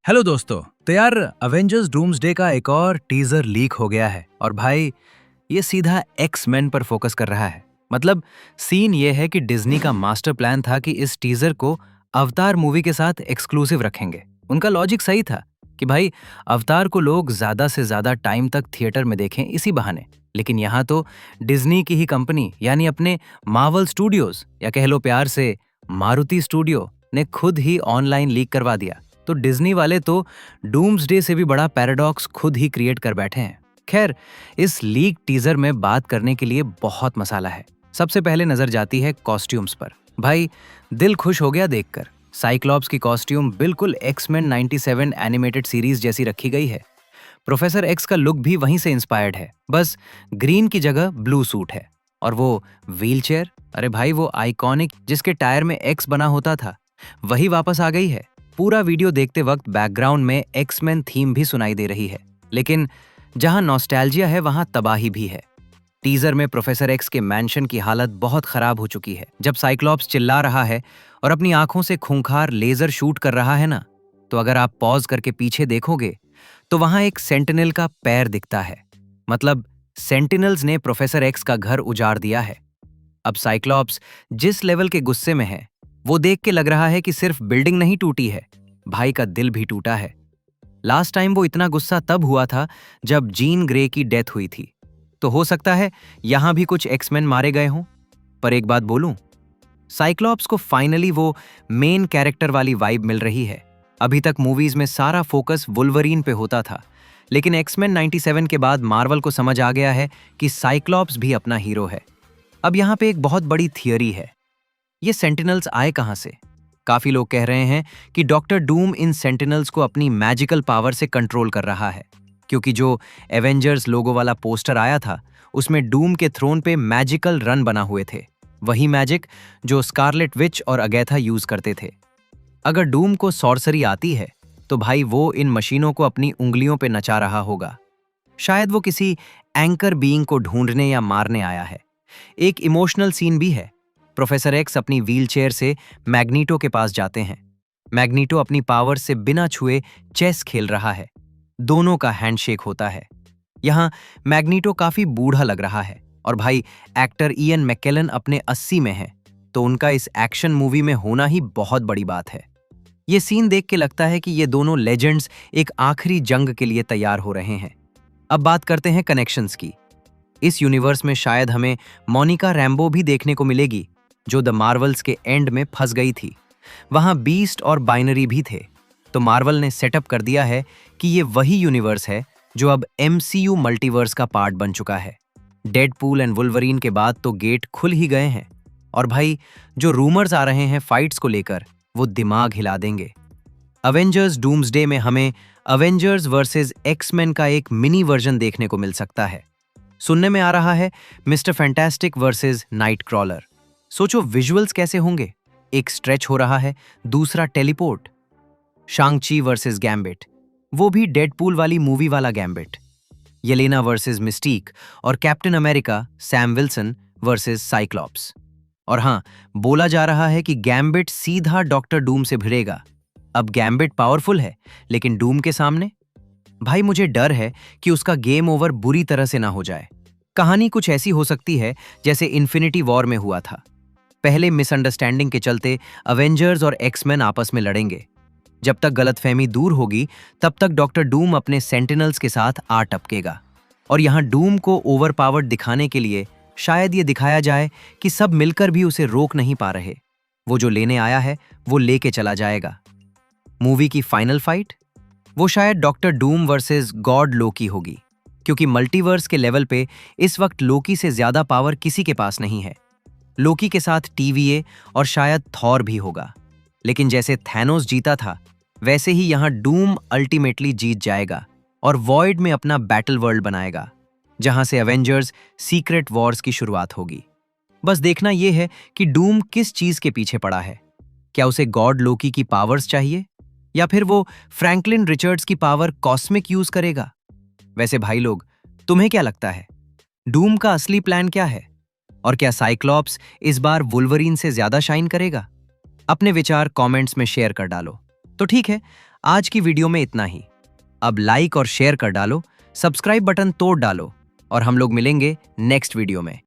Hello दोस्तों। तो यार अवेंजर्स डूम्सडे का एक और टीजर लीक हो गया है और भाई ये सीधा एक्स मैन पर फोकस कर रहा है। मतलब सीन ये है कि डिज्नी का मास्टर प्लान था कि इस टीजर को अवतार मूवी के साथ एक्सक्लूसिव रखेंगे। उनका लॉजिक सही था कि भाई अवतार को लोग ज्यादा से ज्यादा टाइम तक थिएटर में देखें इसी बहाने। लेकिन यहाँ तो डिज्नी की ही कंपनी यानी अपने मार्वल स्टूडियोज या कह लो प्यार से मारुति स्टूडियो ने खुद ही ऑनलाइन लीक करवा दिया। तो डिज्नी वाले तो डूम्सडे से भी बड़ा पैराडॉक्स खुद ही क्रिएट कर बैठे हैं। खैर, इस लीक टीजर में बात करने के लिए बहुत मसाला है। सबसे पहले नजर जाती है कॉस्ट्यूम्स पर। भाई दिल खुश हो गया देखकर। साइक्लॉप्स की कॉस्ट्यूम बिल्कुल एक्समैन 97 एनिमेटेड सीरीज जैसी रखी गई है। प्रोफेसर एक्स का लुक भी वहीं से इंस्पायर्ड है, बस ग्रीन की जगह ब्लू सूट है। और वो व्हीलचेयर, अरे भाई वो आइकॉनिक जिसके टायर में एक्स बना होता था, वही वापस आ गई है। पूरा वीडियो देखते वक्त बैकग्राउंड में एक्समैन थीम भी सुनाई दे रही है। लेकिन जहां नॉस्टैल्जिया है वहां तबाही भी है। टीजर में प्रोफेसर एक्स के मैंशन की हालत बहुत खराब हो चुकी है। जब साइक्लॉप्स चिल्ला रहा है और अपनी आंखों से खूंखार लेजर शूट कर रहा है ना, तो अगर आप पॉज करके पीछे देखोगे तो वहां एक सेंटिनल का पैर दिखता है। मतलब सेंटिनल्स ने प्रोफेसर एक्स का घर उजाड़ दिया है। अब साइक्लॉप्स जिस लेवल के गुस्से में है, वो देख के लग रहा है कि सिर्फ बिल्डिंग नहीं टूटी है, भाई का दिल भी टूटा है। लास्ट टाइम वो इतना गुस्सा तब हुआ था जब जीन ग्रे की डेथ हुई थी। तो हो सकता है यहां भी कुछ एक्समैन मारे गए हों। पर एक बात बोलूं, साइक्लॉप्स को फाइनली वो मेन कैरेक्टर वाली वाइब मिल रही है। अभी तक मूवीज में सारा फोकस वुल्वरीन पे होता था, लेकिन एक्समैन 97 के बाद मार्वल को समझ आ गया है कि साइक्लॉप्स भी अपना हीरो है। अब यहाँ पे एक बहुत बड़ी थियरी है, ये सेंटिनल्स आए कहां से? काफी लोग कह रहे हैं कि डॉक्टर डूम इन सेंटिनल्स को अपनी मैजिकल पावर से कंट्रोल कर रहा है, क्योंकि जो एवेंजर्स लोगो वाला पोस्टर आया था उसमें डूम के थ्रोन पे मैजिकल रन बना हुए थे, वही मैजिक जो स्कारलेट विच और अगैथा यूज करते थे। अगर डूम को सॉर्सरी आती है तो भाई वो इन मशीनों को अपनी उंगलियों पे नचा रहा होगा। शायद वो किसी एंकर बीइंग को ढूंढने या मारने आया है। एक इमोशनल सीन भी है। प्रोफेसर एक्स अपनी व्हीलचेयर से मैग्नीटो के पास जाते हैं। मैग्नीटो अपनी पावर से बिना छुए चेस खेल रहा है। दोनों का हैंडशेक होता है। यहाँ मैग्नीटो काफी बूढ़ा लग रहा है और भाई एक्टर इयन मैकेलन अपने 80 में है, तो उनका इस एक्शन मूवी में होना ही बहुत बड़ी बात है। ये सीन देख के लगता है कि ये दोनों लेजेंड्स एक आखिरी जंग के लिए तैयार हो रहे हैं। अब बात करते हैं कनेक्शंस की। इस यूनिवर्स में शायद हमें मोनिका रैम्बो भी देखने को मिलेगी, जो द मार्वल्स के एंड में फंस गई थी। वहां बीस्ट और बाइनरी भी थे। तो मार्वल ने सेटअप कर दिया है कि ये वही यूनिवर्स है जो अब MCU मल्टीवर्स का पार्ट बन चुका है। डेडपूल एंड वुल्वरीन के बाद तो गेट खुल ही गए हैं। और भाई जो रूमर्स आ रहे हैं फाइट्स को लेकर, वो दिमाग हिला देंगे। अवेंजर्स डूम्सडे में हमें अवेंजर्स वर्सेस एक्समैन का एक मिनी वर्जन देखने को मिल सकता है। सुनने में आ रहा है mister fantastic versus night crawler. सोचो विजुअल्स कैसे होंगे। एक स्ट्रेच हो रहा है, दूसरा टेलीपोर्ट। शांग-ची वर्सेस गैम्बिट, वो भी डेडपूल वाली मूवी वाला गैम्बिट। येलेना वर्सेस मिस्टीक और captain America Sam Wilson versus Cyclops. और हाँ, बोला जा रहा है कि गैम्बिट सीधा डॉक्टर डूम से भिड़ेगा। अब गैम्बिट पावरफुल है, लेकिन डूम के सामने भाई मुझे डर है कि उसका गेम ओवर बुरी तरह से ना हो जाए। कहानी कुछ ऐसी हो सकती है जैसे इन्फिनिटी वॉर में हुआ था। पहले मिसअंडरस्टैंडिंग के चलते अवेंजर्स और एक्समैन आपस में लड़ेंगे। जब तक गलतफहमी दूर होगी तब तक डॉक्टर डूम अपने सेंटिनल्स के साथ आ टपकेगा। और यहाँ डूम को ओवरपावर्ड दिखाने के लिए शायद ये दिखाया जाए कि सब मिलकर भी उसे रोक नहीं पा रहे। वो जो लेने आया है वो लेके चला जाएगा। मूवी की फाइनल फाइट, वो शायद डॉक्टर डूम वर्सेस गॉड लोकी होगी, क्योंकि मल्टीवर्स के लेवल पे इस वक्त लोकी से ज्यादा पावर किसी के पास नहीं है। लोकी के साथ TVA और शायद थॉर भी होगा। लेकिन जैसे थैनोस जीता था, वैसे ही यहाँ डूम अल्टीमेटली जीत जाएगा और वॉइड में अपना बैटल वर्ल्ड बनाएगा, जहां से एवेंजर्स सीक्रेट वॉर्स की शुरुआत होगी। बस देखना यह है कि डूम किस चीज के पीछे पड़ा है। क्या उसे गॉड लोकी की पावर्स चाहिए, या फिर वो फ्रैंकलिन रिचर्ड्स की पावर कॉस्मिक यूज करेगा? वैसे भाई लोग, तुम्हें क्या लगता है, डूम का असली प्लान क्या है? और क्या साइक्लॉप्स इस बार वुल्वरीन से ज्यादा शाइन करेगा? अपने विचार कमेंट्स में शेयर कर डालो। तो ठीक है, आज की वीडियो में इतना ही। अब लाइक और शेयर कर डालो, सब्सक्राइब बटन तोड़ डालो और हम लोग मिलेंगे नेक्स्ट वीडियो में।